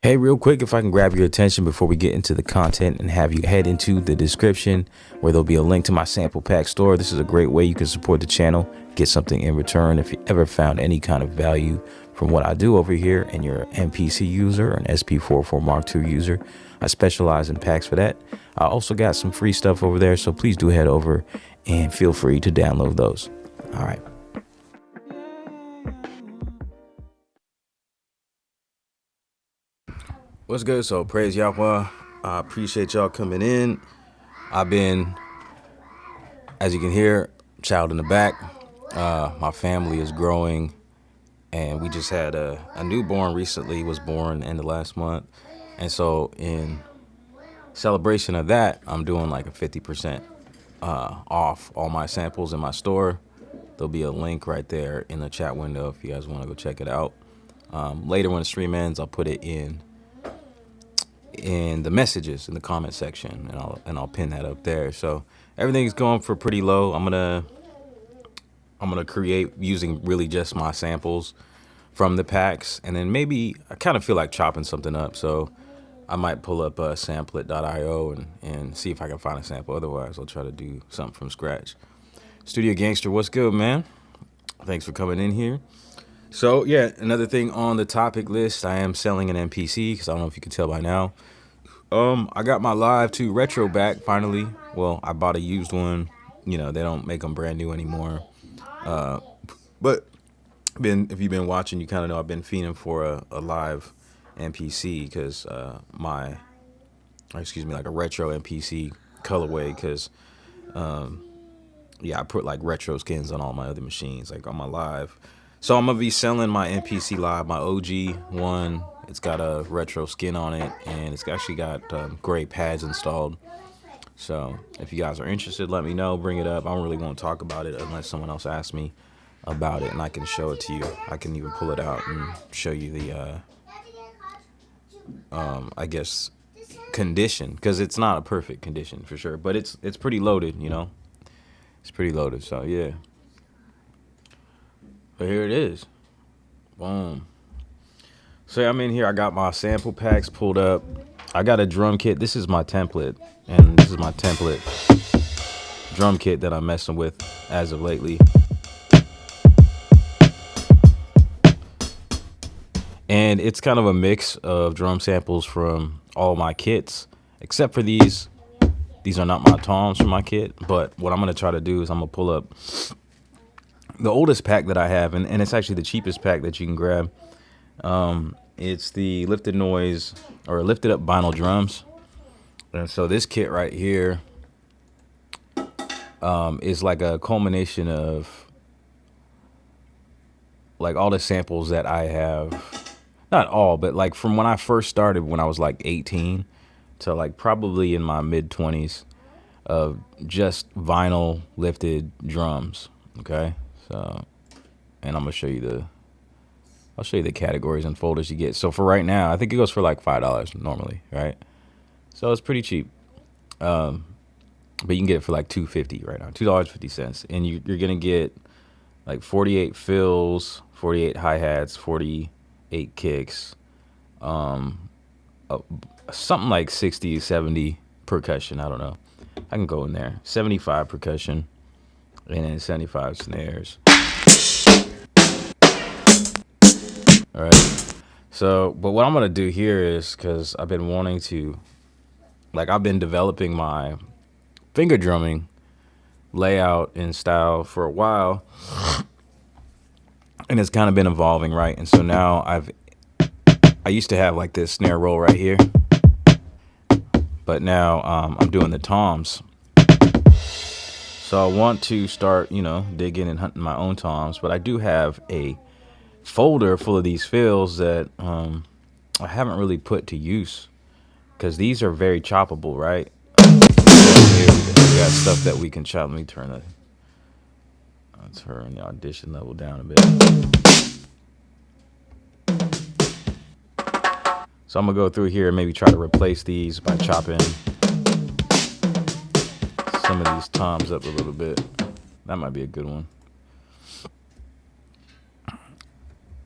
Hey, real quick, if I can grab your attention before we get into the content and have you head into the description where there'll be a link to my sample pack store. This is a great way you can support the channel, get something in return. If you ever found any kind of value from what I do over here and you're an MPC user or an SP44 Mark II user, I specialize in packs for that. I also got some free stuff over there, so please do head over and feel free to download those. All right. What's good? So praise Yahweh. I appreciate y'all coming in. I've been, as you can hear, child in the back. My family is growing, and we just had a newborn recently, was born in the last month. And so in celebration of that, I'm doing like a 50% off all my samples in my store. There'll be a link right there in the chat window if you guys want to go check it out. Later when the stream ends, I'll put it in the messages in the comment section, and I'll pin that up there. So everything's going for pretty low. I'm gonna create using really just my samples from the packs, and then maybe I kind of feel like chopping something up, so I might pull up samplet.io and see if I can find a sample. Otherwise, I'll try to do something from scratch. Studio Gangster, what's good, man? Thanks for coming in here. So yeah, another thing on the topic list, I am selling an MPC, because I don't know if you can tell by now. I got my Live 2 Retro back finally. Well, I bought a used one. You know, they don't make them brand new anymore. But if you've been watching, you kind of know I've been fiending for a Live MPC, because like a retro MPC colorway, because yeah, I put like retro skins on all my other machines, like on my Live. So I'm gonna be selling my MPC Live, my OG one. It's got a retro skin on it, and it's actually got gray pads installed. So if you guys are interested, let me know, bring it up. I don't really want to talk about it unless someone else asks me about it, and I can show it to you. I can even pull it out and show you the I guess condition, because it's not a perfect condition for sure, but it's pretty loaded, you know. It's pretty loaded, so yeah. But here it is. Boom. So I'm in here. I got my sample packs pulled up. I got a drum kit. This is my template, and this is my template drum kit that I'm messing with as of lately. And it's kind of a mix of drum samples from all my kits, except for these. These are not my toms from my kit, but what I'm going to try to do is I'm going to pull up the oldest pack that I have, and it's actually the cheapest pack that you can grab. It's the lifted noise, or lifted up vinyl drums. And so this kit right here is like a culmination of like all the samples that I have, not all, but like from when I first started when I was like 18 to like probably in my mid 20s, of just vinyl lifted drums. Okay. So, and I'm gonna show you I'll show you the categories and folders you get. So for right now, I think it goes for like $5 normally, right? So it's pretty cheap. But you can get it for like $2.50 right now, $2.50, and you're gonna get like 48 fills, 48 hi-hats, 48 kicks, something like 60, 70 percussion. I don't know. I can go in there. 75 percussion, and then 75 snares. All right. So, but what I'm going to do here is, because I've been wanting to, like, I've been developing my finger drumming layout and style for a while, and it's kind of been evolving, right? And so now I used to have like this snare roll right here, but now I'm doing the toms. So I want to start, you know, digging and hunting my own toms, but I do have a folder full of these fills that I haven't really put to use, because these are very choppable, right? Here we got stuff that we can chop. Let me turn the audition level down a bit. So I'm gonna go through here and maybe try to replace these by chopping some of these toms up a little bit. That might be a good one.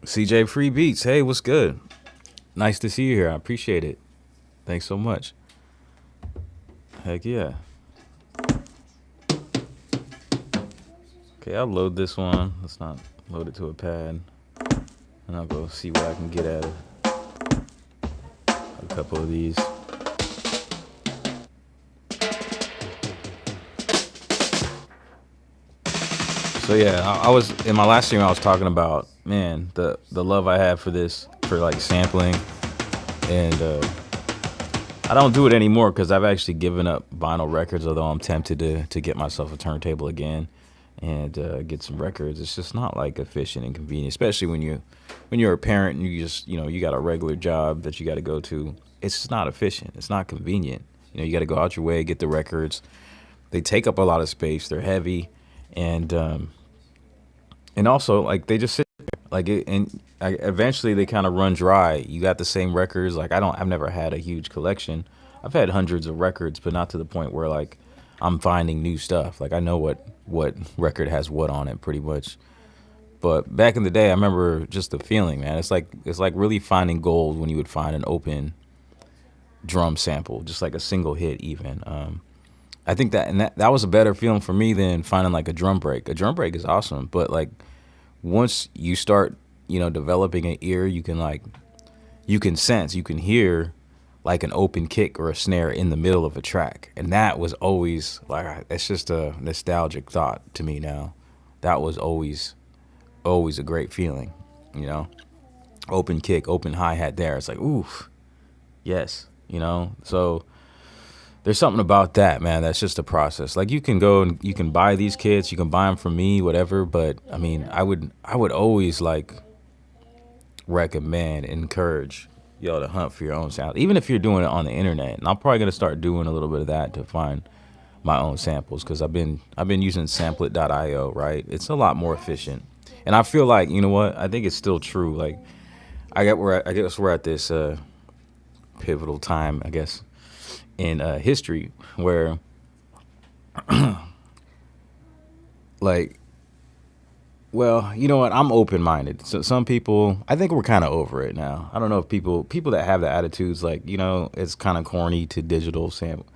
CJ Free Beats, hey, what's good? Nice to see you here. I appreciate it. Thanks so much. Heck yeah. Okay, I'll load this one. Let's not load it to a pad. And I'll go see what I can get at a couple of these. So yeah, I was in my last stream. I was talking about, man, the love I have for this, for like sampling, and I don't do it anymore because I've actually given up vinyl records. Although I'm tempted to get myself a turntable again and get some records. It's just not like efficient and convenient, especially when you're a parent and you just, you got a regular job that you got to go to. It's just not efficient. It's not convenient. You got to go out your way, get the records. They take up a lot of space. They're heavy, and also like they just sit there. Like eventually they kind of run dry. You got the same records. Like I've never had a huge collection. I've had hundreds of records, but not to the point where like I'm finding new stuff. Like I know what record has what on it pretty much. But back in the day, I remember just the feeling, man. It's like really finding gold when you would find an open drum sample, just like a single hit even. I think that was a better feeling for me than finding like a drum break. A drum break is awesome, but like once you start, developing an ear, you can sense, you can hear like an open kick or a snare in the middle of a track. And that was always like, it's just a nostalgic thought to me now. That was always a great feeling, open kick, open hi-hat there. It's like, oof, yes, so there's something about that, man. That's just a process. Like you can go and you can buy these kits, you can buy them from me, whatever. But I mean, I would always like recommend, encourage y'all to hunt for your own sound, even if you're doing it on the internet. And I'm probably gonna start doing a little bit of that to find my own samples, because I've been using samplet.io, right? It's a lot more efficient, and I feel like, you know what? I think it's still true. Like I guess we're at this pivotal time, I guess, in history where like, well, you know what? I'm open-minded. So some people, I think we're kind of over it now. I don't know if people that have the attitudes like, it's kind of corny to digital sample.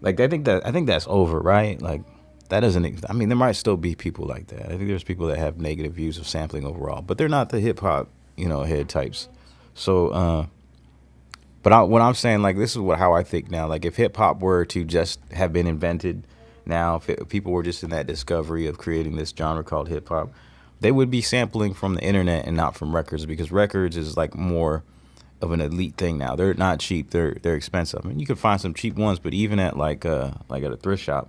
Like I think that's over, right? Like that doesn't, I mean, there might still be people like that. I think there's people that have negative views of sampling overall, but they're not the hip hop, head types. So, but what I'm saying, like, this is how I think now. Like, if hip hop were to just have been invented now, if people were just in that discovery of creating this genre called hip hop, they would be sampling from the internet and not from records, because records is like more of an elite thing now. They're not cheap. They're expensive. I mean, you can find some cheap ones, but even at like at a thrift shop,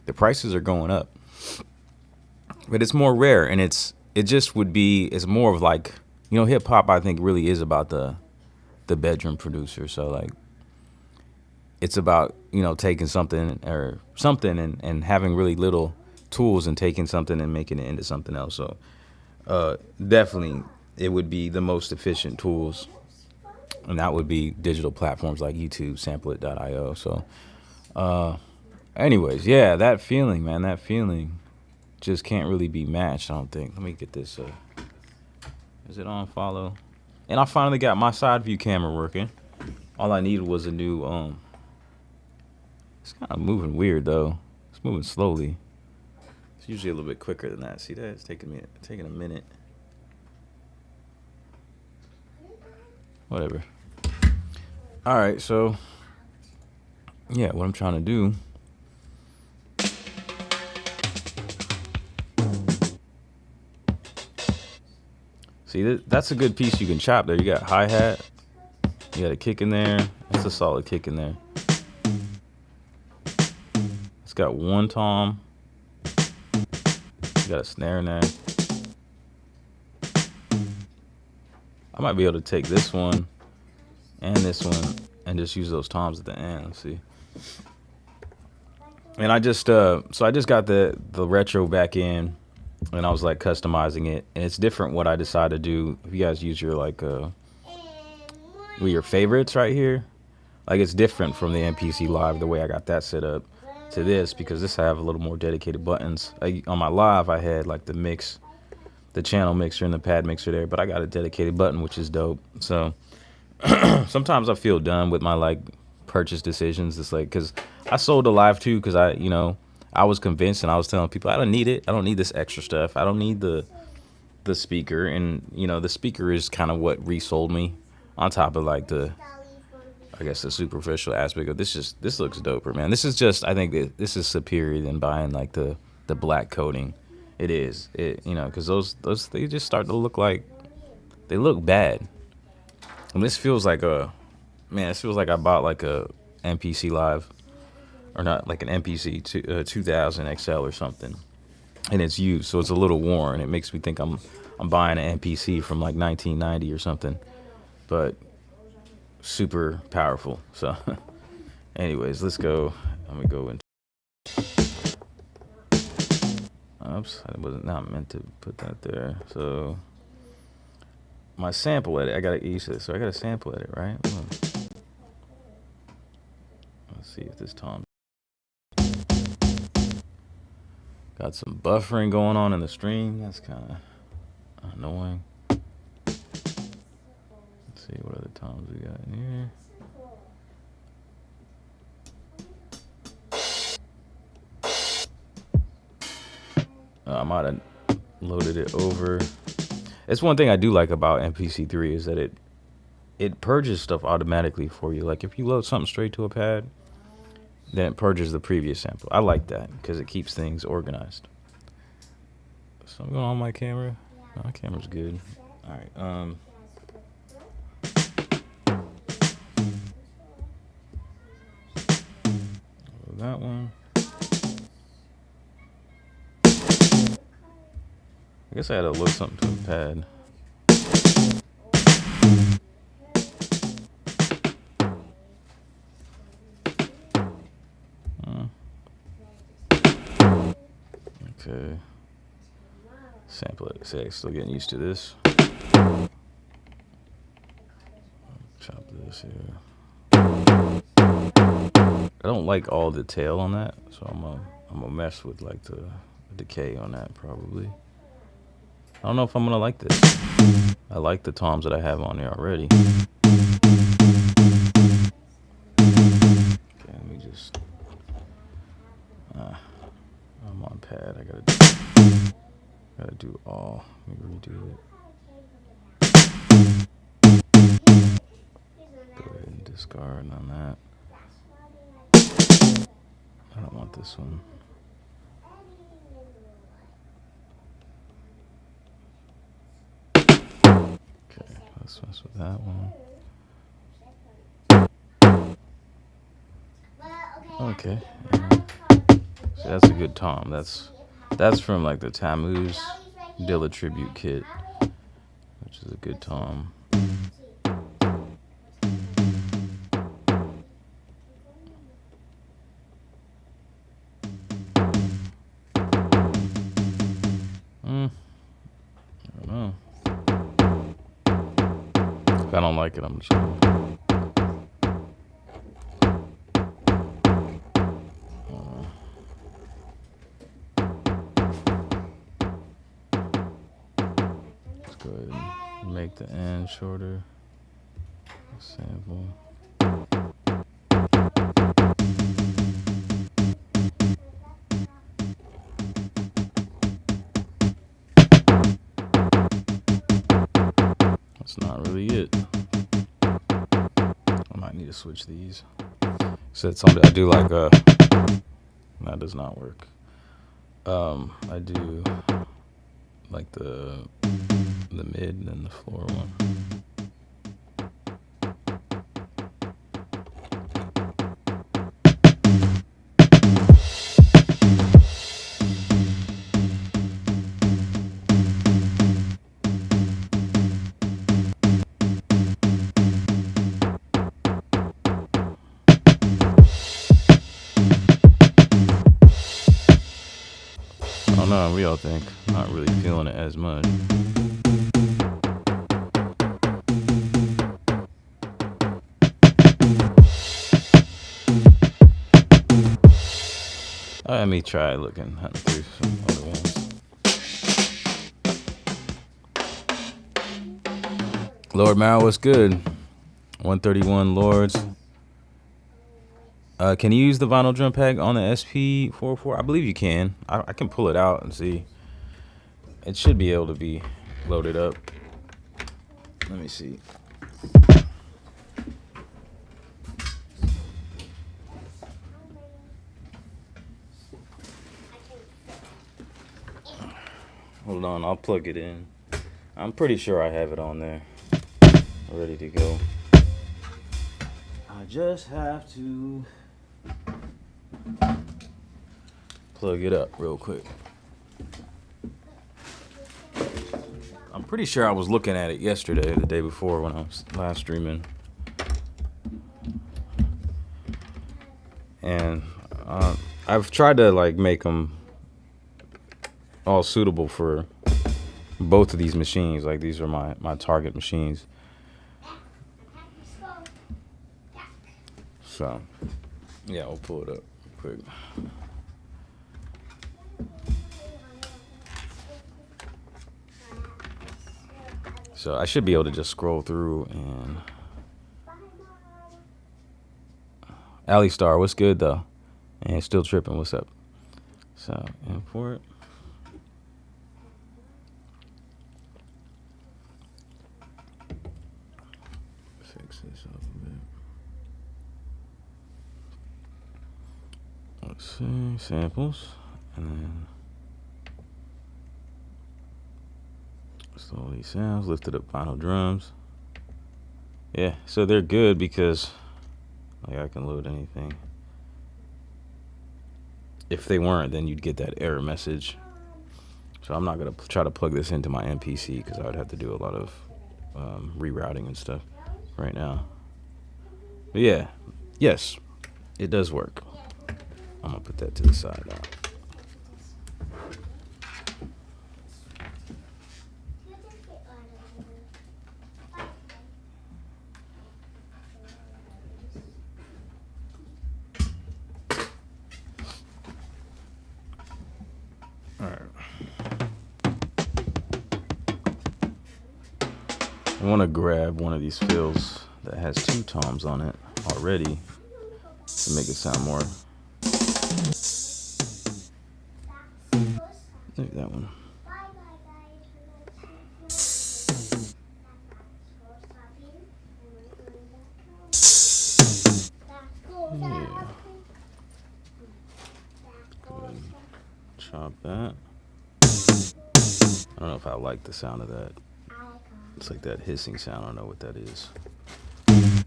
the prices are going up. But it's more rare, and it's more of like, hip hop, I think, really is about the bedroom producer. So like it's about, taking something and having really little tools and taking something and making it into something else. So definitely it would be the most efficient tools, and that would be digital platforms like YouTube, samplet.io. So anyways, yeah, that feeling, man, that feeling just can't really be matched, I don't think. Let me get this. Is it on follow? And I finally got my side view camera working. All I needed was a new, it's kind of moving weird though. It's moving slowly. It's usually a little bit quicker than that. See that? It's taking a minute. Whatever. All right, so yeah, what I'm trying to do. See, that's a good piece you can chop there. You got hi-hat, you got a kick in there. That's a solid kick in there. It's got one tom. You got a snare in there. I might be able to take this one and this one and just use those toms at the end. Let's see. And I just so I just got the retro back in, and I was like customizing it, and it's different what I decide to do. If you guys use your like your favorites right here, like it's different from the MPC Live, the way I got that set up, to this, because this I have a little more dedicated buttons. On my Live I had like the channel mixer and the pad mixer there, but I got a dedicated button, which is dope. So sometimes I feel done with my like purchase decisions. It's like, cause I sold the Live 2 because I was convinced and I was telling people I don't need it. I don't need this extra stuff. I don't need the speaker, and the speaker is kind of what resold me, on top of like I guess the superficial aspect of this looks doper, man. This is just, I think that this is superior than buying like the black coating. It is, because those they just start to look like they look bad. And this feels like this feels like I bought like a MPC Live, or not, like an MPC 2000 XL or something, and it's used, so it's a little worn. It makes me think I'm buying an MPC from like 1990 or something, but super powerful. So, anyways, let's go. Let me go into. Oops, I was not meant to put that there. So, my sample edit, I gotta use this. So I got a sample edit, right? Let's see if this tom. Got some buffering going on in the stream. That's kind of annoying. Let's see what other toms we got in here. I might have loaded it over. It's one thing I do like about MPC3 is that it purges stuff automatically for you. Like if you load something straight to a pad, then it purges the previous sample. I like that because it keeps things organized. Something going on my camera? No, my camera's good. All right. That one. I guess I had to load something to the pad. Okay. Sample it. Say, still getting used to this. Chop this here. I don't like all the tail on that, so I'm gonna mess with like the decay on that probably. I don't know if I'm gonna like this. I like the toms that I have on there already. Okay, let me just. I'm on pad. I gotta do all. Let me redo it. Go ahead and discard on that. I don't want this one. Okay, let's mess with that one. Okay. So that's a good tom. That's from like the Tammuz Dilla tribute kit, which is a good tom. I don't know. If I don't like it, I'm just gonna. Go ahead and make the end shorter. Sample. That's not really it. I might need to switch these. Said something I do like that does not work. I do like the mid and the floor one. I don't know, what y'all think? Not really feeling it as much. Let me try hunting through some other ones. Lord Marrow, what's good? 131 Lords. Can you use the vinyl drum pack on the SP404? I believe you can. I can pull it out and see. It should be able to be loaded up. Let me see. Hold on, I'll plug it in. I'm pretty sure I have it on there, ready to go. I just have to plug it up real quick. I'm pretty sure I was looking at it yesterday, the day before when I was live streaming. And I've tried to like make them all suitable for both of these machines. Like these are my target machines. So yeah, we'll pull it up real quick. So I should be able to just scroll through and Ali Star, what's good though? And still tripping, what's up? So import. Fix this up a bit. Let's see, samples, and then all these sounds, lifted up vinyl drums. Yeah, so they're good because like I can load anything. If they weren't, then you'd get that error message. So I'm not gonna try to plug this into my MPC because I would have to do a lot of rerouting and stuff right now. But yeah, yes, it does work. I'm gonna put that to the side now. I want to grab one of these fills that has 2 toms on it already to make it sound more. Maybe that one. Yeah. Good. Chop that. I don't know if I like the sound of that. It's like that hissing sound. I don't know what that is. I'm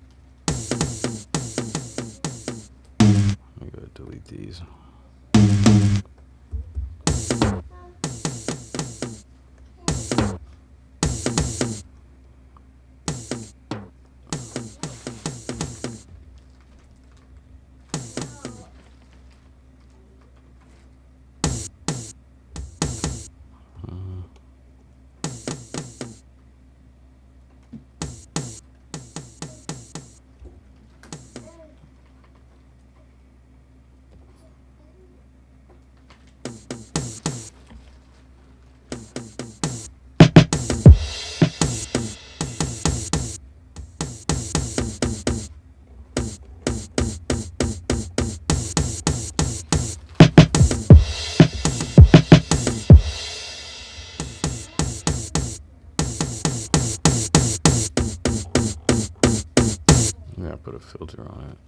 gonna delete these. Yeah, put a filter on it.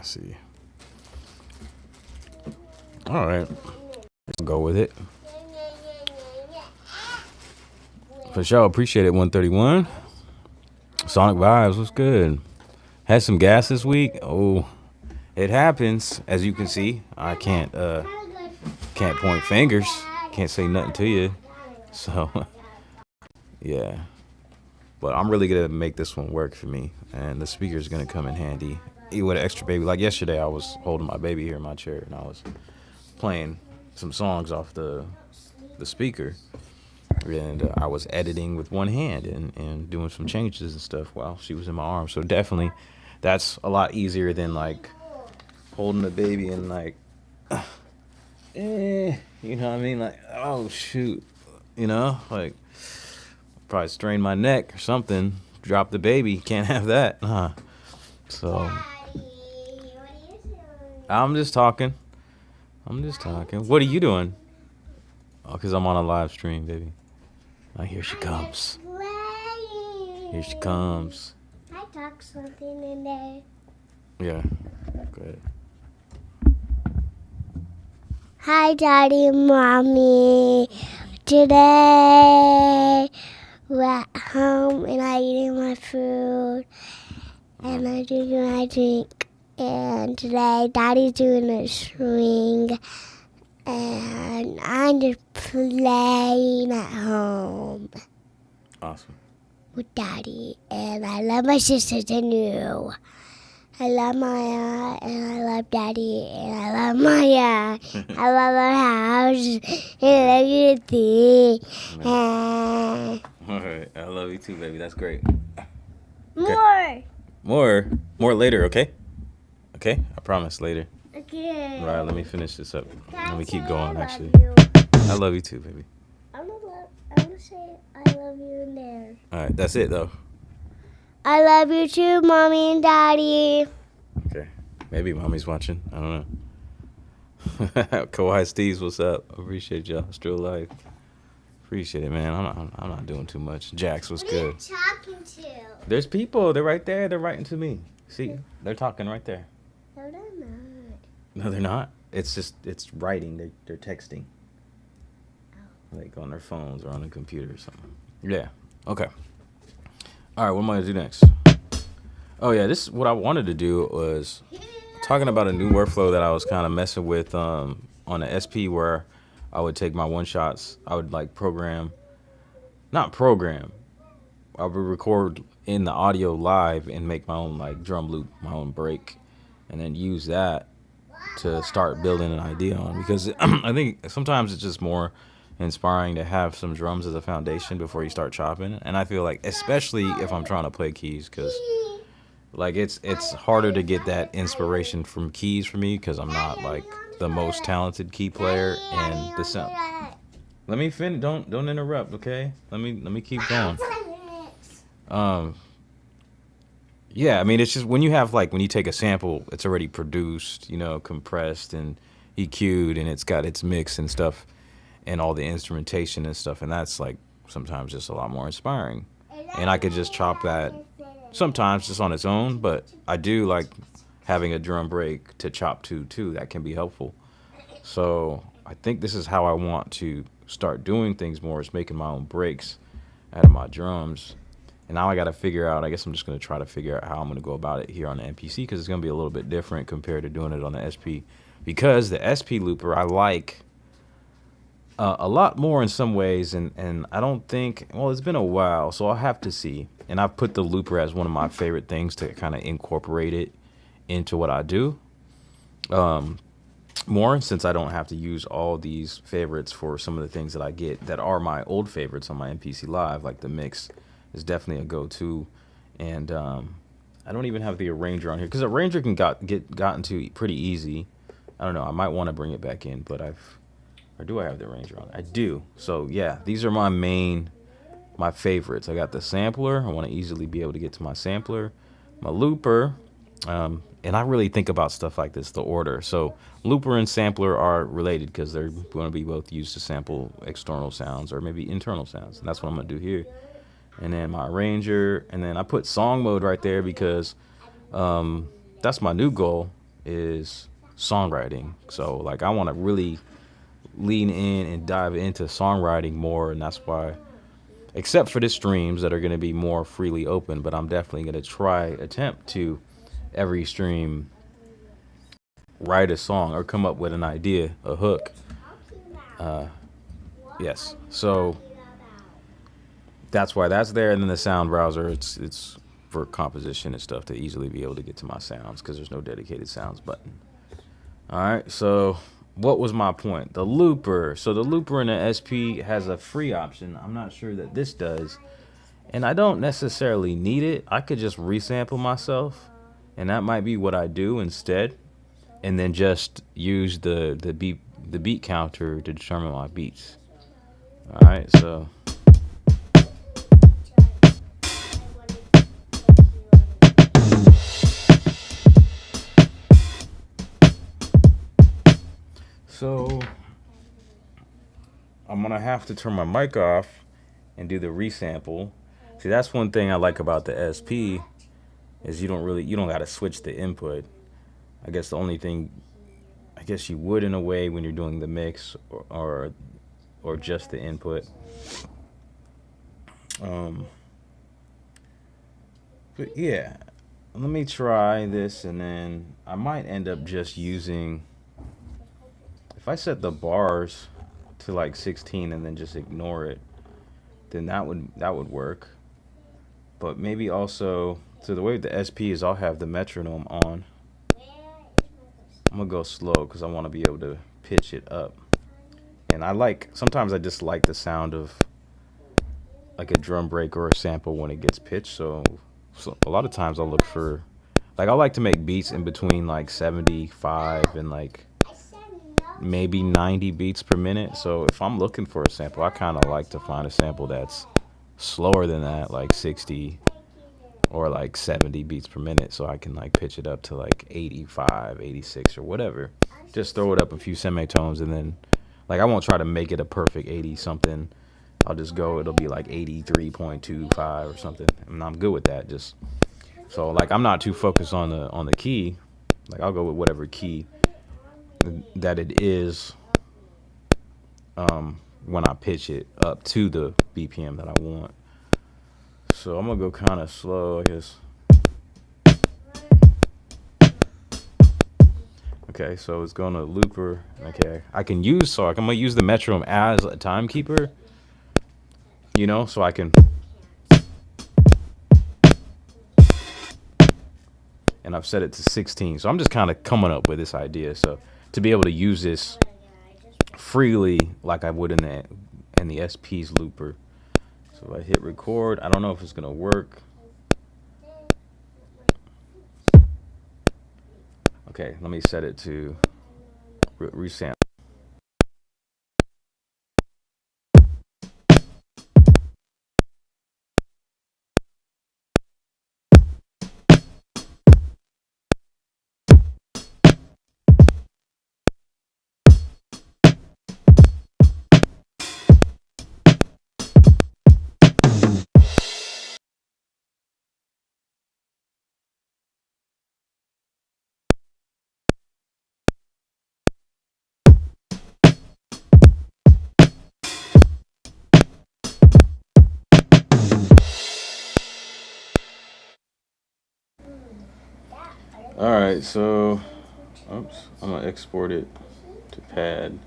See. All right, let's go with it. For sure. Appreciate it. 131. Sonic Vibes. What's good? Had some gas this week. Oh, it happens. As you can see, I can't point fingers. Can't say nothing to you. So, yeah. But I'm really gonna make this one work for me, and the speaker is gonna come in handy. Even with an extra baby. Like yesterday, I was holding my baby here in my chair, and I was playing some songs off the speaker, and I was editing with one hand and doing some changes and stuff while she was in my arms. So definitely, that's a lot easier than like holding the baby and like, you know what I mean? Like, oh shoot, you know, like probably strain my neck or something. Drop the baby, can't have that, huh? So I'm just talking. What are you doing? Oh, because I'm on a live stream, baby. Oh, here she comes. Here she comes. I talk something in there. Yeah. Go ahead. Hi, Daddy and Mommy. Today we're at home and I'm eating my food and I'm drinking my drink. And today Daddy's doing a swing and I'm just playing at home. Awesome. With Daddy. And I love my sister Tanu. I love Maya, and I love Daddy, and I love Maya. I love our house, and I love you too. All right, I love you too, baby. That's great. Okay. More later, okay? Okay, I promise later. Okay. All right, let me finish this up. Let me keep going, actually. I love you too, baby. I'm gonna say I love you in there. All right, that's it, though. I love you too, Mommy and Daddy. Okay. Maybe Mommy's watching. I don't know. Kawhi Steves, what's up? Appreciate y'all. Still alive. Appreciate it, man. I'm not doing too much. Jax, what's good? Who are you talking to? There's people. They're right there. They're writing to me. See? They're talking right there. No, they're not. No, they're not. It's writing. They're texting. Like on their phones or on a computer or something. Yeah. Okay. All right, what am I going to do next? Oh, yeah, this what I wanted to do was talking about a new workflow that I was kind of messing with on the SP where I would take my one-shots. I would, like, I would record in the audio live and make my own, like, drum loop, my own break, and then use that to start building an idea on. Because I think sometimes it's just more inspiring to have some drums as a foundation before you start chopping, and I feel like especially if I'm trying to play keys, because like it's harder to get that inspiration from keys for me because I'm not like the most talented key player, and the sound. Let me finish. Don't interrupt, okay? Let me keep going. Yeah, I mean, it's just when you take a sample, it's already produced, you know, compressed and EQ'd, and it's got its mix and stuff and all the instrumentation and stuff, and that's like sometimes just a lot more inspiring. And I could just chop that sometimes just on its own, but I do like having a drum break to chop to too. That can be helpful. So I think this is how I want to start doing things more, is making my own breaks out of my drums. And now I got to figure out, I guess I'm just going to try to figure out how I'm going to go about it here on the MPC, because it's going to be a little bit different compared to doing it on the SP, because the SP looper I like a lot more in some ways, and I don't think, well, it's been a while, so I'll have to see. And I've put the looper as one of my favorite things to kind of incorporate it into what I do more, since I don't have to use all these favorites for some of the things that I get that are my old favorites on my MPC Live. Like the mix is definitely a go-to, and I don't even have the arranger on here, because arranger can get gotten to pretty easy. I don't know, I might want to bring it back in, but or do I have the arranger on? I do. So yeah, these are my favorites. I got the sampler. I want to easily be able to get to my sampler, my looper, and I really think about stuff like this, the order. So looper and sampler are related because they're going to be both used to sample external sounds or maybe internal sounds, and that's what I'm going to do here. And then my arranger, and then I put song mode right there because that's my new goal, is songwriting. So like I want to really lean in and dive into songwriting more, and that's why except for the streams that are going to be more freely open. But I'm definitely going to attempt to every stream write a song or come up with an idea, a hook. Yes. So that's why that's there. And then the sound browser, it's for composition and stuff to easily be able to get to my sounds because there's no dedicated sounds button. All right. So what was my point? The looper. So the looper in the SP has a free option. I'm not sure that this does. And I don't necessarily need it. I could just resample myself. And that might be what I do instead. And then just use the beat counter to determine my beats. All right, so I'm gonna have to turn my mic off and do the resample. See, that's one thing I like about the SP is you don't gotta switch the input. I guess the only thing, I guess you would in a way when you're doing the mix or just the input. But yeah, let me try this, and then I might end up just using, if I set the bars to like 16 and then just ignore it, then that would work. But maybe also, so the way the SP is, I'll have the metronome on. I'm gonna go slow because I want to be able to pitch it up. And sometimes I just like the sound of like a drum break or a sample when it gets pitched. So a lot of times I'll look for, like, I like to make beats in between like 75 and like maybe 90 beats per minute. So if I'm looking for a sample, I kind of like to find a sample that's slower than that, like 60 or like 70 beats per minute, so I can like pitch it up to like 85, 86 or whatever. Just throw it up a few semitones, and then like I won't try to make it a perfect 80 something. I'll just go, it'll be like 83.25 or something, and I'm good with that. Just so like I'm not too focused on the key. Like I'll go with whatever key that it is when I pitch it up to the BPM that I want. So I'm gonna go kind of slow, I guess. Okay, so it's going to looper. Okay, I'm gonna use the metronome as a timekeeper, you know, so I can, and I've set it to 16. So I'm just kind of coming up with this idea. So to be able to use this freely, like I would in the SP's looper. So if I hit record, I don't know if it's gonna work. Okay, let me set it to resample. All right, so oops, I'm gonna export it to pad.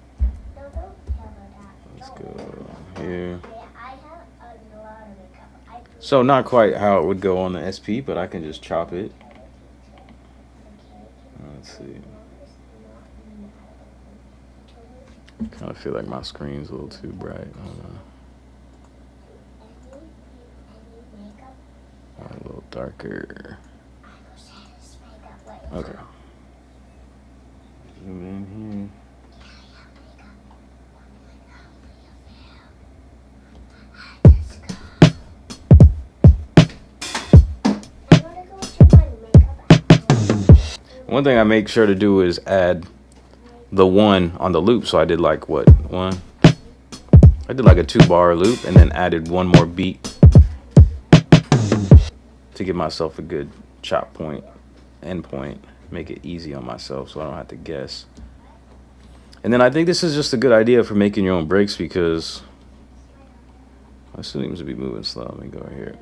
Let's go here. So not quite how it would go on the SP, but I can just chop it. Let's see. Kind of feel like my screen's a little too bright. I don't know. A little darker. Okay. Zoom in here. One thing I make sure to do is add the one on the loop. So I did like what? I did like a 2-bar loop and then added one more beat to give myself a good chop point, end point, make it easy on myself so I don't have to guess. And then I think this is just a good idea for making your own breaks because It seems to be moving slow. Let me go right here.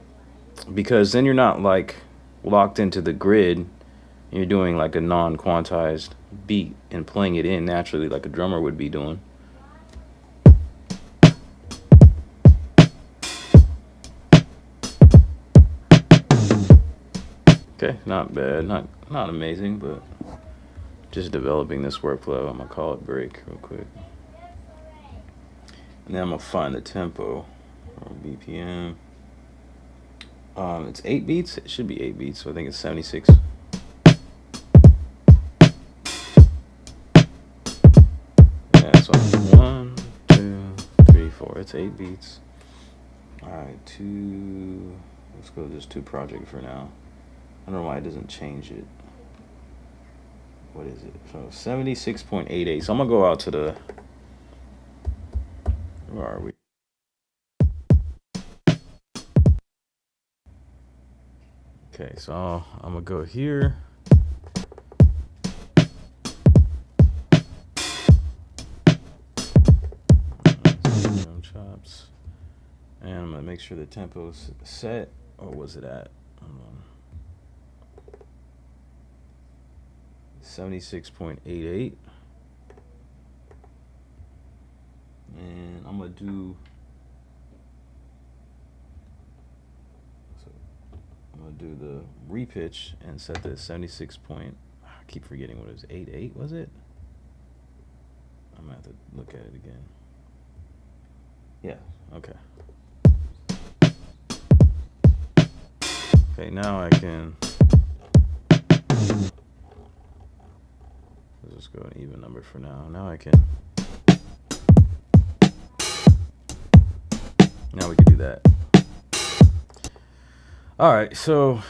Because then you're not like locked into the grid. You're doing like a non-quantized beat and playing it in naturally like a drummer would be doing. Okay, not bad, not amazing, but just developing this workflow. I'm gonna call it break real quick, and then I'm gonna find the tempo or BPM. It's 8 beats. It should be 8 beats, so I think it's 76. Yeah, so 1, 2, 3, 4. It's 8 beats. All right, 2. Let's go to just 2 project for now. I don't know why it doesn't change it. What is it? So 76.88. So I'm gonna go out to the. Where are we? Okay, so I'm gonna go here. Drum chops, and I'm gonna make sure the tempo's set. Or was it at? 76.88, and I'm gonna do. I'm gonna do the repitch and set the 76 point. I keep forgetting what it was. 88 was it? I'm gonna have to look at it again. Yeah. Okay. Okay. Now I can. Let's just go an even number for now. Now I can. Now we can do that. All right, so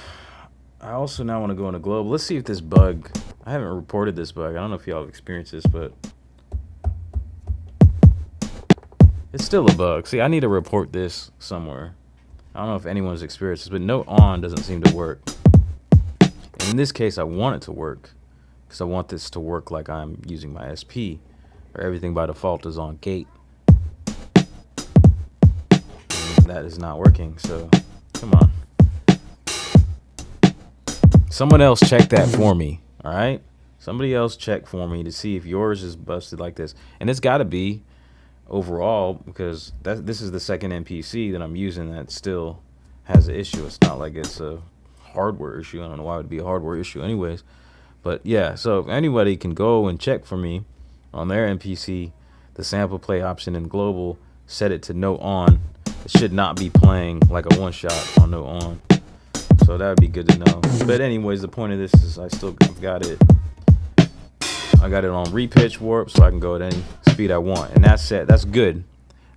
I also now want to go into global. Let's see if this bug. I haven't reported this bug. I don't know if y'all have experienced this, but it's still a bug. See, I need to report this somewhere. I don't know if anyone's experienced this, but note on doesn't seem to work. And in this case, I want it to work because I want this to work like I'm using my SP, where everything by default is on gate. And that is not working, so come on. Someone else check that for me, all right? Somebody else check for me to see if yours is busted like this. And it's got to be overall because this is the second MPC that I'm using that still has an issue. It's not like it's a hardware issue. I don't know why it would be a hardware issue anyways. But yeah, so if anybody can go and check for me on their MPC, the sample play option in global, set it to no on. It should not be playing like a one shot on no on. So that would be good to know. But anyways, the point of this is I've got it. I got it on repitch warp, so I can go at any speed I want, and that's set. That's good.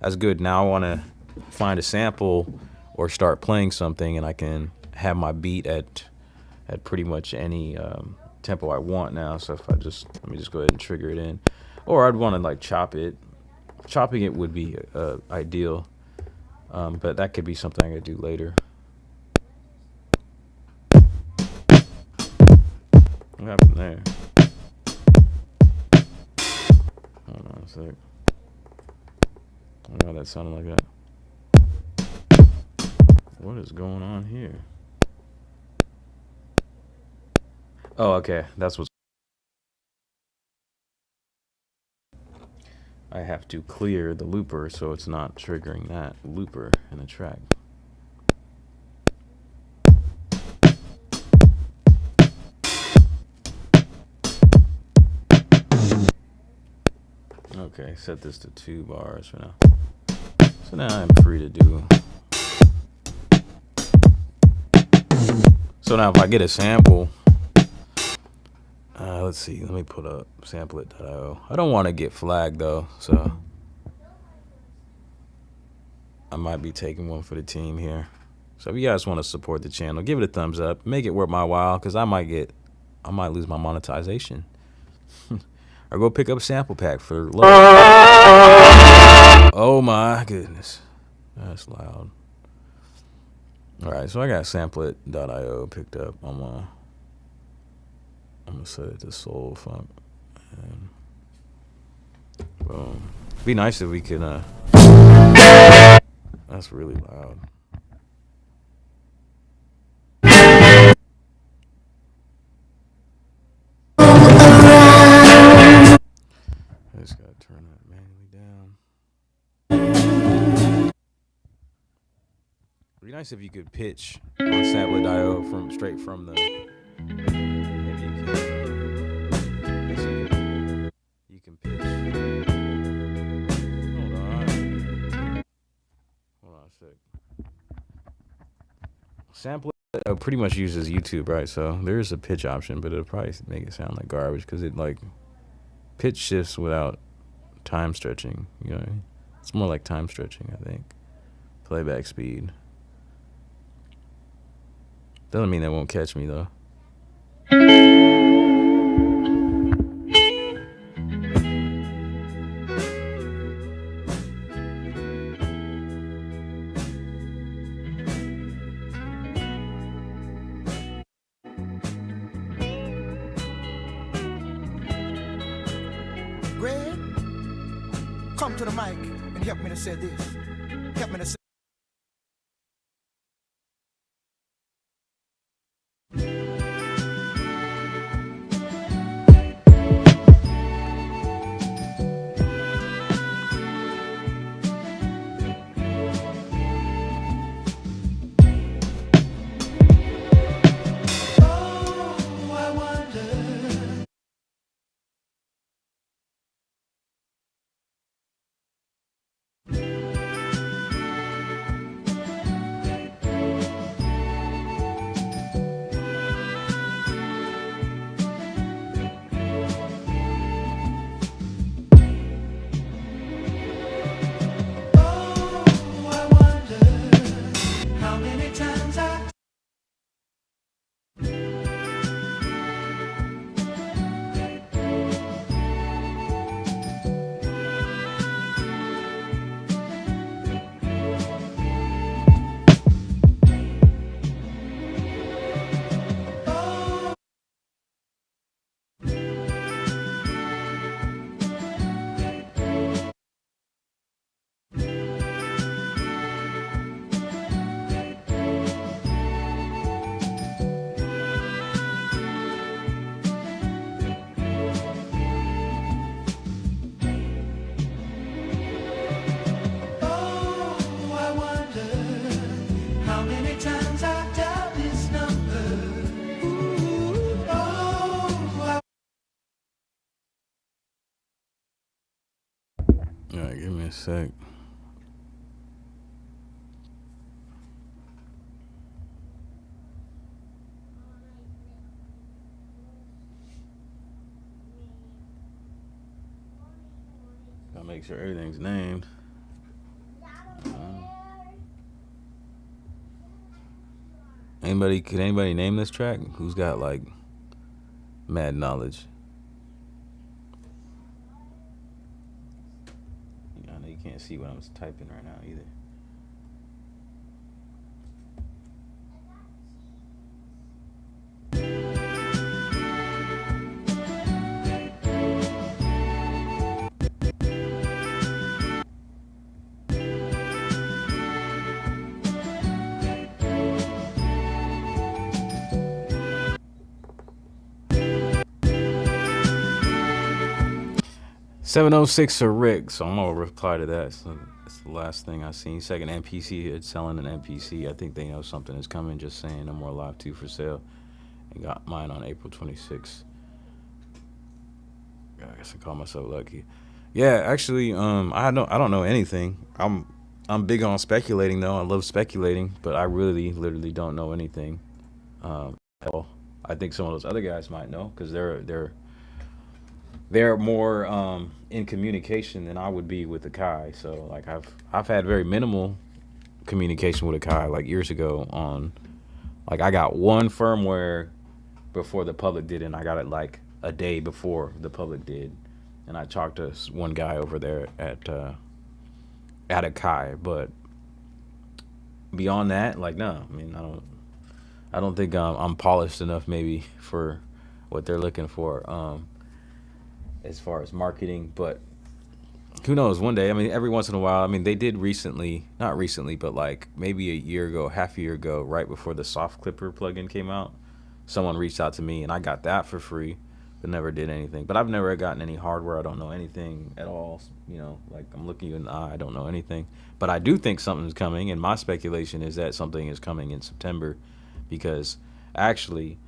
That's good. Now I want to find a sample or start playing something, and I can have my beat at pretty much any tempo I want now. So if I let me just go ahead and trigger it in, or I'd want to like chop it. Chopping it would be ideal, but that could be something I could do later. What happened there? Hold on a sec. I don't know why that sounded like that. What is going on here? Oh, okay. That's what's. I have to clear the looper so it's not triggering that looper in the track. Okay, set this to 2 bars for now. So now I'm free to do. So now if I get a sample, let's see, let me put up samplet.io. I don't want to get flagged though, so I might be taking one for the team here. So if you guys want to support the channel, give it a thumbs up, make it worth my while, because I might lose my monetization. Or go pick up a sample pack for low. Oh my goodness. That's loud. Alright, so I got samplet.io picked up. I'm gonna set it to soul funk. And boom. It'd be nice if we could That's really loud. I just gotta turn that manually down. It'd be nice if you could pitch on sampler diode from straight from the. Maybe you can. You can pitch. Hold on a sec. Sampler pretty much uses YouTube, right? So there is a pitch option, but it'll probably make it sound like garbage because it like pitch shifts without time stretching. You know, it's more like time stretching, I think. Playback speed. Doesn't mean they won't catch me though. Greg, come to the mic and help me to say this. Help me to say. All right, give me a sec. Gotta make sure everything's named. Can anybody name this track? Who's got like mad knowledge? I know you can't see what I'm typing right now either. $706 a Rick, so I'm gonna reply to that. So that's the last thing I seen. Second MPC here, selling an MPC. I think they know something is coming. Just saying, no more Live 2 for sale. And got mine on April 26th. I guess I call myself lucky. Yeah, actually, I don't know anything. I'm big on speculating though. I love speculating, but I really literally don't know anything. At all. I think some of those other guys might know because they're more in communication than I would be with the Kai. So like I've had very minimal communication with a Kai like years ago on like I got one firmware before the public did, and I got it like a day before the public did, and I talked to one guy over there at a Kai, but beyond that, like no, I mean I don't think I'm polished enough maybe for what they're looking for as far as marketing, but who knows? One day, I mean, every once in a while. I mean, they did recently, not recently, but like maybe a year ago, half a year ago, right before the Soft Clipper plugin came out. Someone reached out to me, and I got that for free, but never did anything. But I've never gotten any hardware. I don't know anything at all. You know, like I'm looking you in the eye. I don't know anything. But I do think something's coming, and my speculation is that something is coming in September, because actually,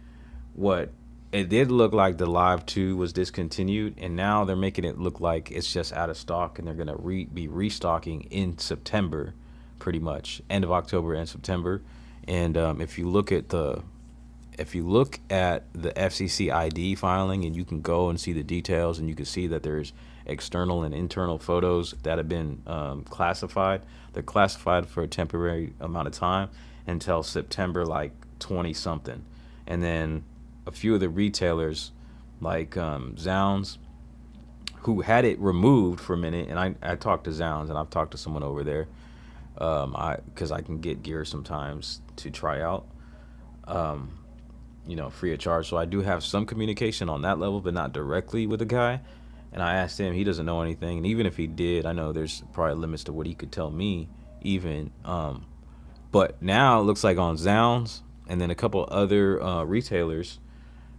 what it did look like the Live 2 was discontinued, and now they're making it look like it's just out of stock, and they're gonna be restocking in September, pretty much end of October and September. And if you look at the FCC ID filing, and you can go and see the details, and you can see that there's external and internal photos that have been classified. They're classified for a temporary amount of time until September like 20 something, and then a few of the retailers like Zounds, who had it removed for a minute, and I talked to Zounds, and I've talked to someone over there, because I can get gear sometimes to try out, you know, free of charge. So I do have some communication on that level, but not directly with the guy. And I asked him, he doesn't know anything, and even if he did, I know there's probably limits to what he could tell me even. But now it looks like on Zounds and then a couple other retailers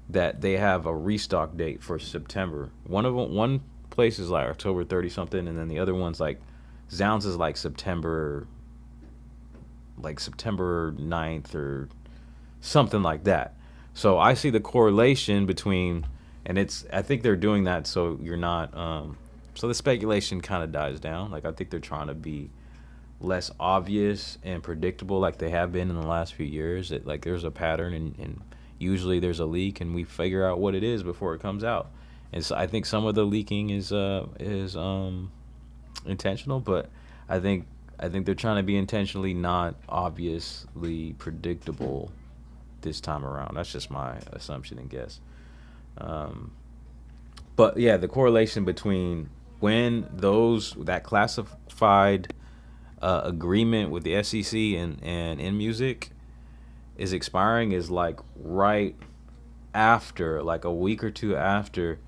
that they have a restock date for September. One place is like October 30 something, and then the other one's like Zounds is like September 9th or something like that. So I see the correlation between, and I think they're doing that so you're not so the speculation kind of dies down. Like I think they're trying to be less obvious and predictable like they have been in the last few years. Like there's a pattern, and usually there's a leak, and we figure out what it is before it comes out. And so I think some of the leaking is intentional, but I think they're trying to be intentionally not obviously predictable this time around. That's just my assumption and guess. But yeah, the correlation between when that classified agreement with the FCC and in music is expiring is like right after, like a week or two after,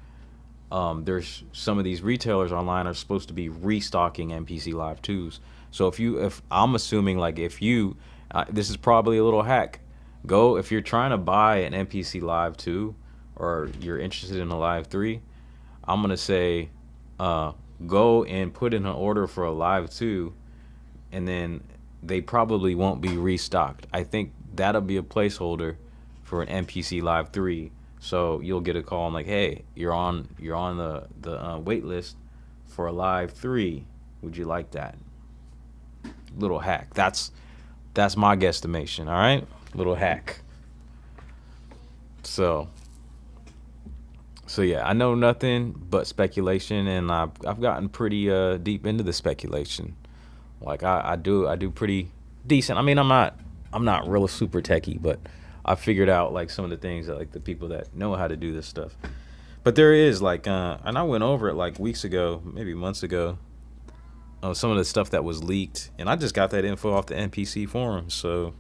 there's some of these retailers online are supposed to be restocking MPC Live 2s. So if I'm assuming, like, if you this is probably a little hack. Go, if you're trying to buy an MPC Live 2 or you're interested in a Live 3, I'm gonna say go and put in an order for a Live 2, and then they probably won't be restocked. I think that'll be a placeholder for an MPC Live 3. So you'll get a call and like, hey, you're on the wait list for a Live 3. Would you like that? Little hack. That's my guesstimation. All right, little hack. So yeah, I know nothing but speculation, and I've gotten pretty deep into the speculation. Like I do pretty decent. I mean, I'm not real super techie, but I figured out like some of the things that like the people that know how to do this stuff. But there is like, and I went over it like weeks ago, maybe months ago, some of the stuff that was leaked, and I just got that info off the MPC forums. So,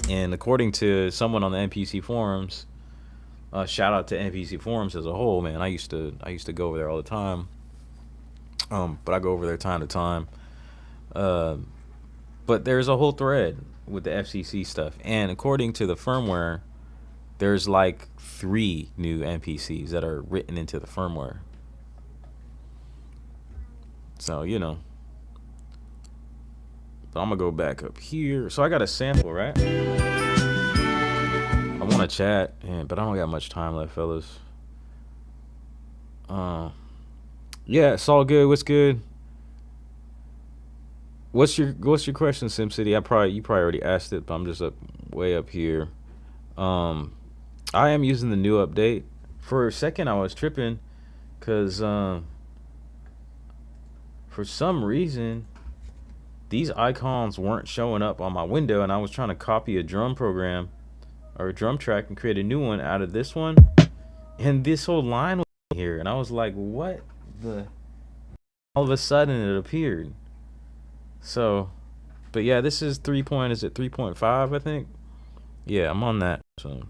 and according to someone on the MPC forums, shout out to MPC forums as a whole, man. I used to go over there all the time, but I go over there time to time. But there's a whole thread with the FCC stuff, and according to the firmware, there's like 3 new MPCs that are written into the firmware. So, you know. But I'm gonna go back up here. So I got a sample, right? I want to chat, but I don't got much time left, fellas. Yeah, it's all good. What's good? What's your question, SimCity? You probably already asked it, but I'm just way up here. I am using the new update. For a second, I was tripping, cause for some reason these icons weren't showing up on my window, and I was trying to copy a drum program or a drum track and create a new one out of this one, and this whole line was here, and I was like, what the? All of a sudden it appeared. So, but yeah, this is 3.5, I think. Yeah, I'm on that. So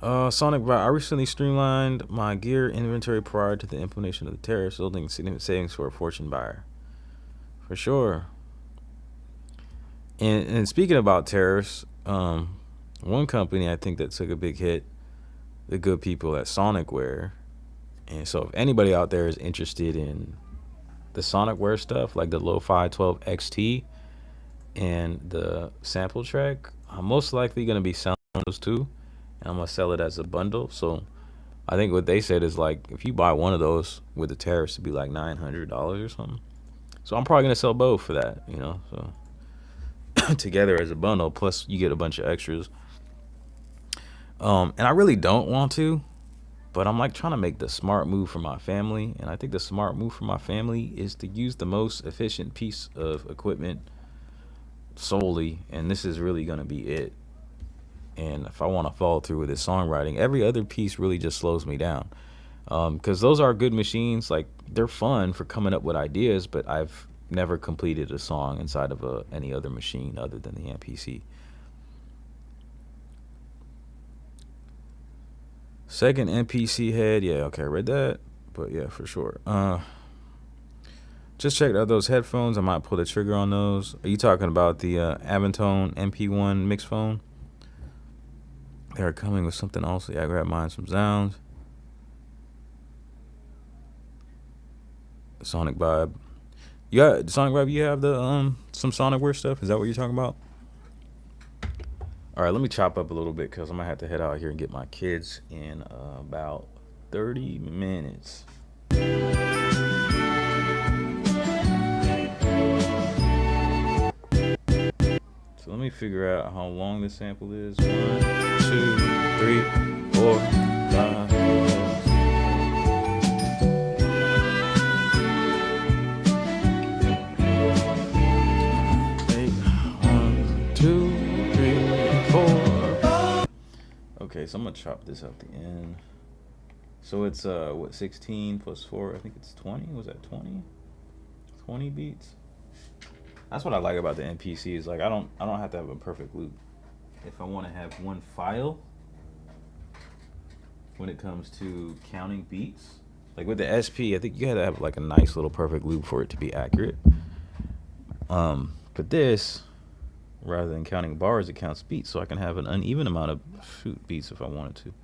Sonic, I recently streamlined my gear inventory prior to the implementation of the tariffs, yielding significant savings for a fortune buyer. For sure. And speaking about tariffs, one company I think that took a big hit, the good people at Sonicware. And so if anybody out there is interested in the Sonicware stuff, like the Lo-Fi 12 XT and the sample track, I'm most likely going to be selling those too. And I'm going to sell it as a bundle. So I think what they said is like, if you buy one of those with the tariffs, it'd be like $900 or something. So I'm probably going to sell both for that, you know, so together as a bundle, plus you get a bunch of extras. And I really don't want to, but I'm like trying to make the smart move for my family. And I think the smart move for my family is to use the most efficient piece of equipment solely. And this is really going to be it. And if I want to follow through with this songwriting, every other piece really just slows me down. Because those are good machines. Like, they're fun for coming up with ideas, but I've never completed a song inside of any other machine other than the MPC. Second MPC head, yeah, okay, I read that, but yeah, for sure. Just checked out those headphones. I might pull the trigger on those. Are you talking about the Avantone MP1 mix phone? They're coming with something else. Yeah, I grabbed mine some sounds. Sonic Vibe. You got Sonic Vibe. You have the some Sonicware stuff. Is that what you're talking about? All right, let me chop up a little bit because I'm gonna have to head out here and get my kids in about 30 minutes. So let me figure out how long this sample is. 1, 2, 3, 4, 5, 6, 8. 1, 2, 3, 4. Okay, so I'm gonna chop this out the end. So it's what, 16 plus 4? I think it's 20. Was that 20? 20 beats. That's what I like about the MPC is like I don't have to have a perfect loop. If I want to have one file when it comes to counting beats, like with the SP, I think you had to have like a nice little perfect loop for it to be accurate. But this, rather than counting bars, it counts beats, so I can have an uneven amount of beats if I wanted to.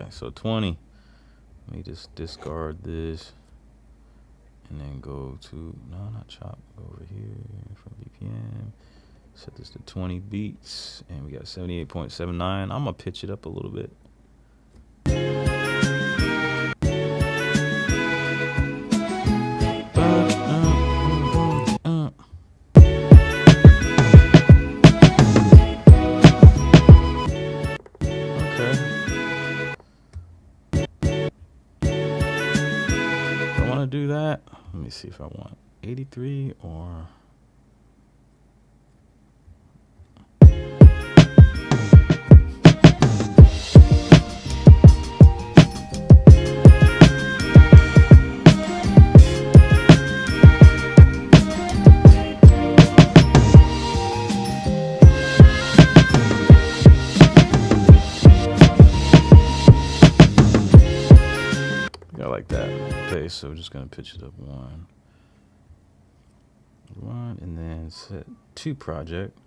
So 20. Let me just discard this and then go to, no, not chop, go over here from BPM, set this to 20 beats, and we got 78.79. I'm gonna pitch it up a little bit. Do that. Let me see if I want 83 or I like that. Okay, so we're just gonna pitch it up one, and then set 2 project.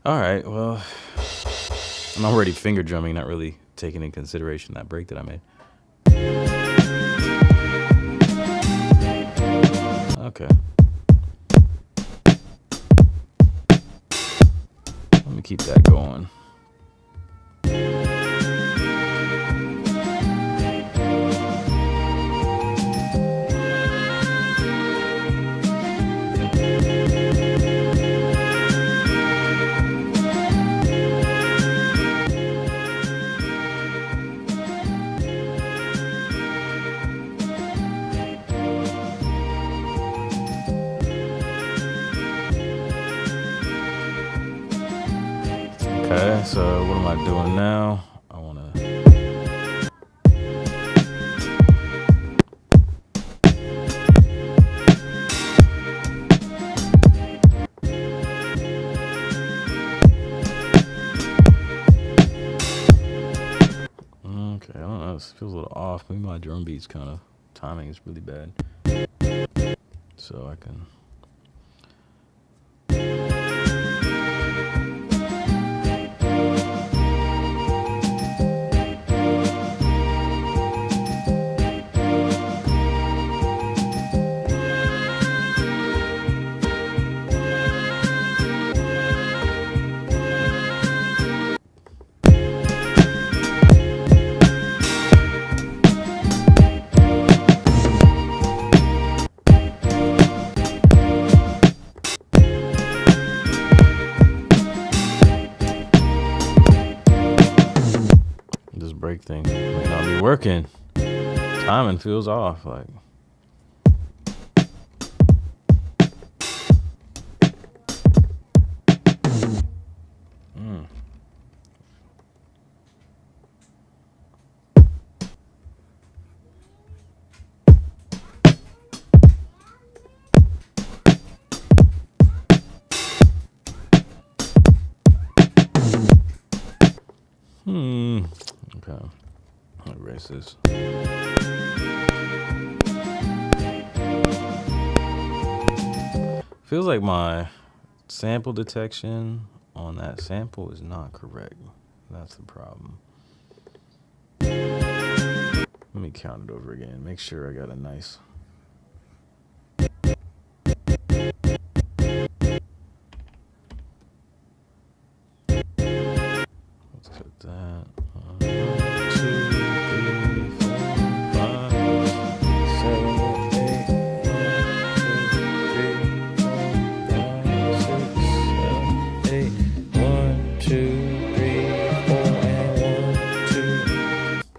All right, well, I'm already finger drumming, not really taking in consideration that break that I made. Okay. Let me keep that going. Okay, so what am I doing now? I want to... Okay, I don't know. This feels a little off. Maybe my drum beat's kind of... timing is really bad. So I can... This break thing may not be working. Timing feels off. Like... Okay. I'll erase this. Feels like my sample detection on that sample is not correct. That's the problem. Let me count it over again. Make sure I got a nice... Let's cut that. 1, 2, 3, 4, 5, 7, 8, 1, 2, 3, 4, and 1,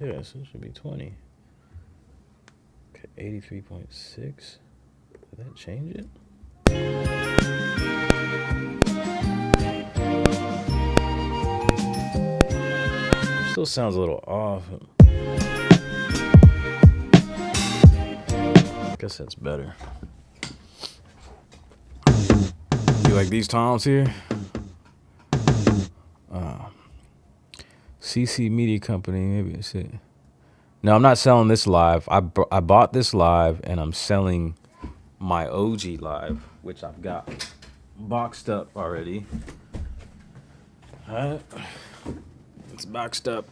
2. Yeah, so it should be 20. Okay, 83.6. Did that change it? Still sounds a little off. I guess that's better. You like these toms here? CC Media Company, maybe it's it. No, I'm not selling this live. I bought this live, and I'm selling my OG live, which I've got boxed up already. It's boxed up,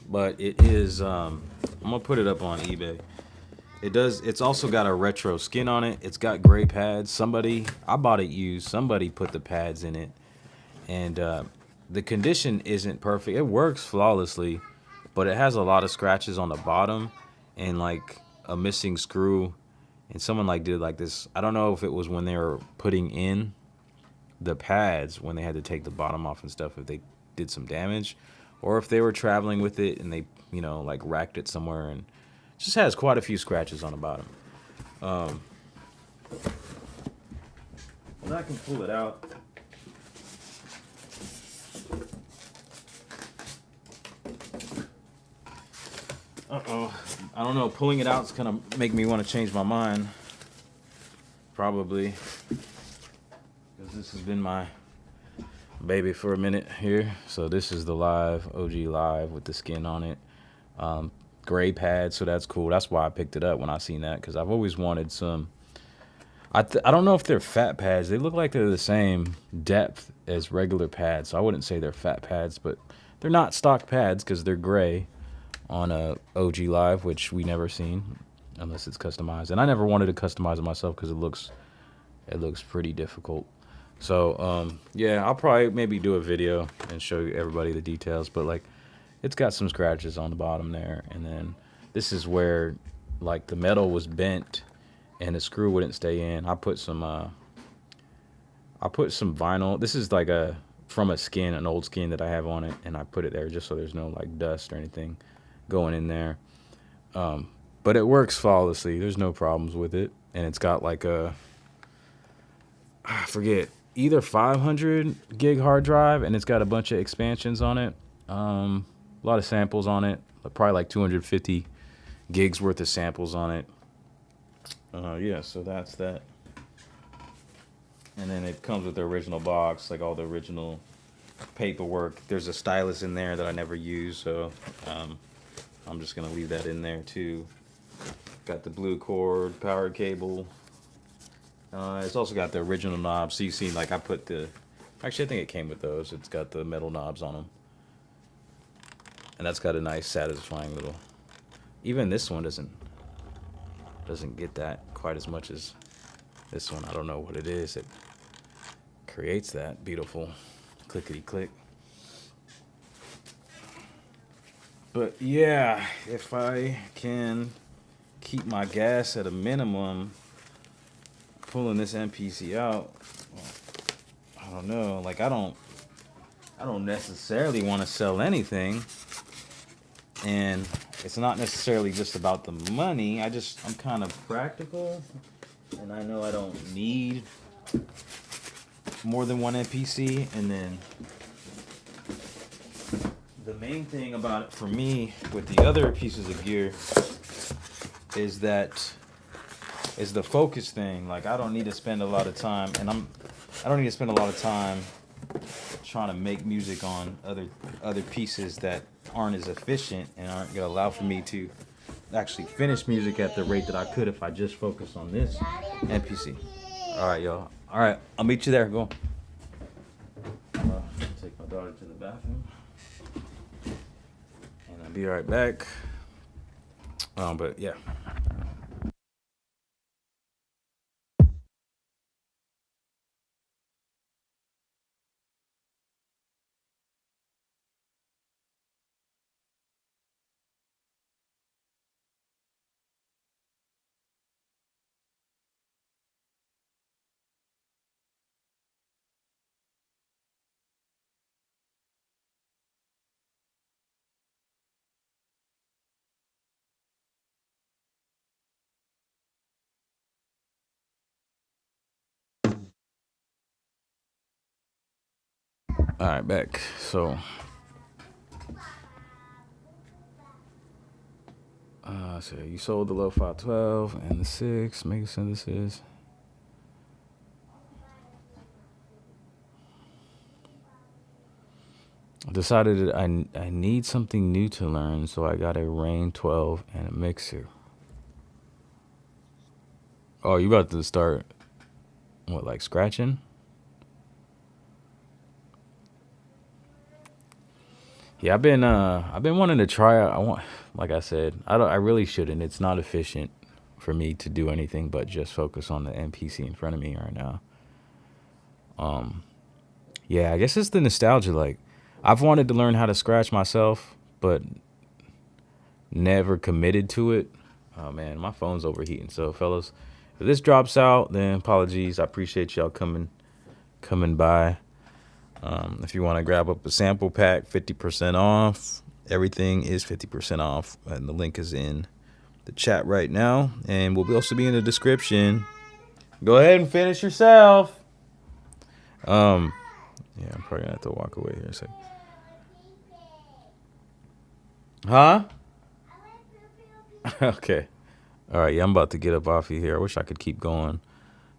but it is. I'm gonna put it up on eBay. It's also got a retro skin on it. It's got gray pads. I bought it used. Somebody put the pads in it, and the condition isn't perfect. It works flawlessly, but it has a lot of scratches on the bottom and like a missing screw. And someone did this. I don't know if it was when they were putting in the pads when they had to take the bottom off and stuff, if they did some damage, or if they were traveling with it and they racked it somewhere, and it just has quite a few scratches on the bottom. Well, I can pull it out. Uh-oh. I don't know. Pulling it out is going to make me want to change my mind. Probably. Because this has been my baby for a minute here. So this is the live, OG live with the skin on it. Gray pads, so that's cool. That's why I picked it up when I seen that, because I've always wanted some. I don't know if they're fat pads. They look like they're the same depth as regular pads. So I wouldn't say they're fat pads, but they're not stock pads because they're gray on a OG live, which we never seen unless it's customized. And I never wanted to customize it myself because it looks pretty difficult. So yeah, I'll probably maybe do a video and show you everybody the details, but it's got some scratches on the bottom there, and then this is where the metal was bent and the screw wouldn't stay in. I put some vinyl. This is from a skin, an old skin that I have on it, and I put it there just so there's no dust or anything going in there. But it works flawlessly. There's no problems with it, and it's got I forget. either 500 gig hard drive, and it's got a bunch of expansions on it. A lot of samples on it, probably like 250 gigs worth of samples on it. Yeah, so that's that. And then it comes with the original box, like all the original paperwork. There's a stylus in there that I never use, so I'm just gonna leave that in there too. Got the blue cord, power cable. It's also got the original knobs. So you see, like I put the, actually I think it came with those. It's got the metal knobs on them. And that's got a nice satisfying little, even this one doesn't get that quite as much as this one. I don't know what it is that creates that beautiful clickety click. But yeah, if I can keep my gas at a minimum, pulling this MPC out, I don't know. Like I don't necessarily want to sell anything, and it's not necessarily just about the money. I'm kind of practical, and I know I don't need more than one MPC. And then the main thing about it for me with the other pieces of gear is the focus thing. Like I don't need to spend a lot of time, and I don't need to spend a lot of time trying to make music on other pieces that aren't as efficient and aren't gonna allow for me to actually finish music at the rate that I could if I just focus on this MPC. All right, y'all. All right, I'll meet you there. Go. Take my daughter to the bathroom, and I'll be right back. But yeah. All right, back. So so you sold the low 512 and the 6 mega synthesis. I decided that I need something new to learn, so I got a Rain 12 and a mixer. Oh, you about to start what, like scratching? Yeah, I've been wanting to try. Like I said, I really shouldn't. It's not efficient for me to do anything but just focus on the MPC in front of me right now. Yeah, I guess it's the nostalgia. Like, I've wanted to learn how to scratch myself, but never committed to it. Oh man, my phone's overheating. So fellas, if this drops out, then apologies. I appreciate y'all coming by. If you want to grab up a sample pack, 50% off. Everything is 50% off, and the link is in the chat right now, and will also be in the description. Go ahead and finish yourself. Yeah, I'm probably gonna have to walk away here in a second. Huh? Okay. All right. Yeah, I'm about to get up off of here. I wish I could keep going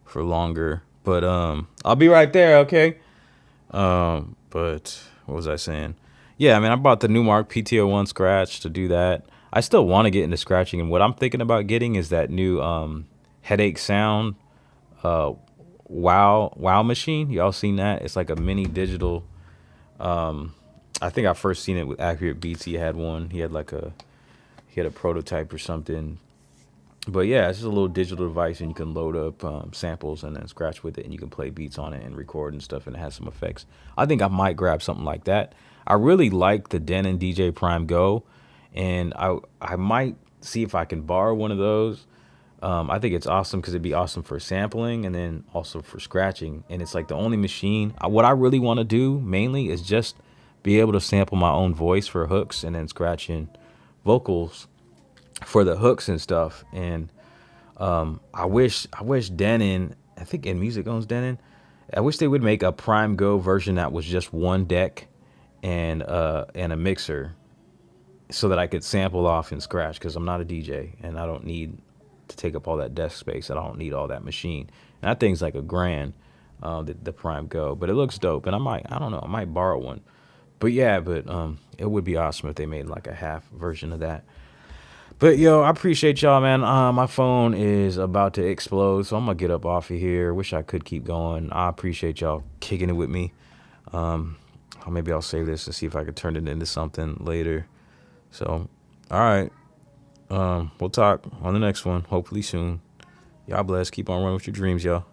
for longer, but I'll be right there. Okay. But what was I saying? Yeah, I mean, I bought the Newmark PTO1 Scratch to do that. I still want to get into scratching, and what I'm thinking about getting is that new Headache Sound wow machine. Y'all seen that? It's like a mini digital. I think I first seen it with Accurate Beats. He had one. He had a prototype or something. But yeah, it's just a little digital device, and you can load up samples and then scratch with it, and you can play beats on it and record and stuff, and it has some effects. I think I might grab something like that. I really like the Denon DJ Prime Go, and I might see if I can borrow one of those. I think it's awesome because it'd be awesome for sampling and then also for scratching. And it's like the only machine. What I really want to do mainly is just be able to sample my own voice for hooks and then scratching vocals for the hooks and stuff. And I wish Denon, I think In Music owns Denon, I wish they would make a Prime Go version that was just one deck and a mixer, so that I could sample off and scratch, because I'm not a DJ and I don't need to take up all that desk space, and I don't need all that machine. And that thing's like $1,000, the Prime Go, but it looks dope. And I don't know, I might borrow one. But yeah, it would be awesome if they made like a half version of that. But yo, I appreciate y'all, man. My phone is about to explode, so I'm gonna get up off of here. Wish I could keep going. I appreciate y'all kicking it with me. Maybe I'll save this and see if I could turn it into something later. So, all right. We'll talk on the next one, hopefully soon. Y'all bless. Keep on running with your dreams, y'all.